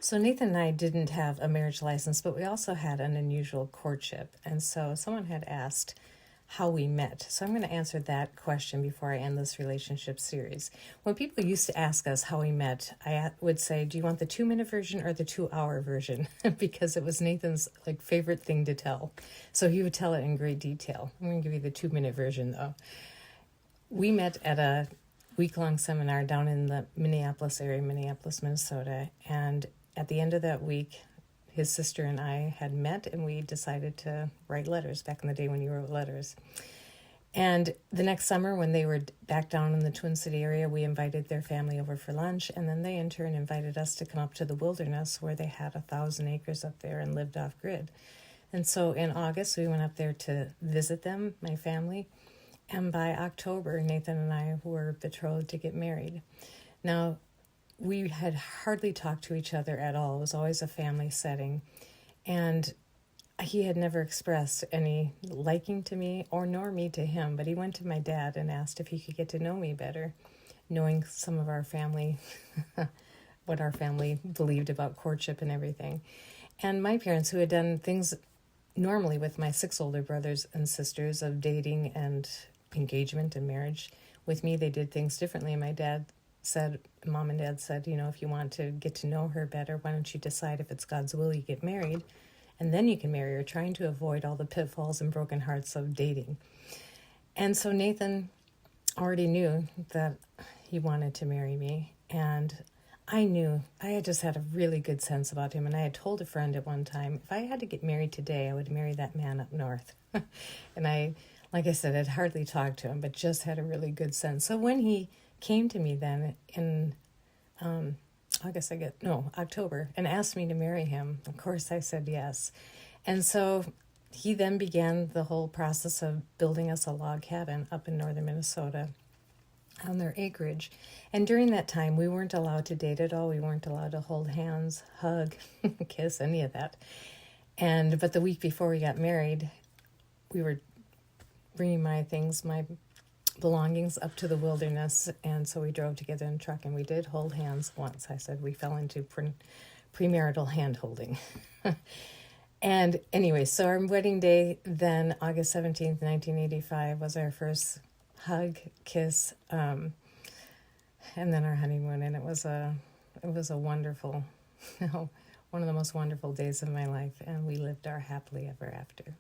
So Nathan and I didn't have a marriage license, but we also had an unusual courtship. And so someone had asked how we met. So I'm going to answer that question before I end this relationship series. When people used to ask us how we met, I would say, do you want the 2-minute version or the 2-hour version? Because it was Nathan's favorite thing to tell. So he would tell it in great detail. I'm going to give you the 2-minute version though. We met at a week-long seminar down in the Minneapolis area, Minneapolis, Minnesota. And at the end of that week, his sister and I had met and we decided to write letters back in the day when you wrote letters. And the next summer when they were back down in the Twin City area, we invited their family over for lunch. And then they in turn invited us to come up to the wilderness where they had 1,000 acres up there and lived off grid. And so in August, we went up there to visit them, my family. And by October, Nathan and I were betrothed to get married. Now, we had hardly talked to each other at all. It was always a family setting. And he had never expressed any liking to me or nor me to him, but he went to my dad and asked if he could get to know me better, knowing some of our family, what our family believed about courtship and everything. And my parents, who had done things normally with my 6 older brothers and sisters of dating and engagement and marriage, with me, they did things differently. And Mom and Dad said, if you want to get to know her better, why don't you decide if it's God's will you get married, and then you can marry her, trying to avoid all the pitfalls and broken hearts of dating. And so Nathan already knew that he wanted to marry me, and I knew I had just had a really good sense about him. And I had told a friend at one time, if I had to get married today, I would marry that man up north. And like I said, I'd hardly talked to him, but just had a really good sense. So when he came to me then in October, and asked me to marry him, of course I said yes. And so he then began the whole process of building us a log cabin up in northern Minnesota on their acreage. And during that time, we weren't allowed to date at all. We weren't allowed to hold hands, hug, kiss, any of that. But the week before we got married, we were bringing my belongings up to the wilderness, and so we drove together in a truck, and we did hold hands once. I said we fell into premarital hand-holding. And anyway, so our wedding day then, August 17th, 1985, was our first hug, kiss, and then our honeymoon, and it was a wonderful, one of the most wonderful days of my life, and we lived our happily ever after.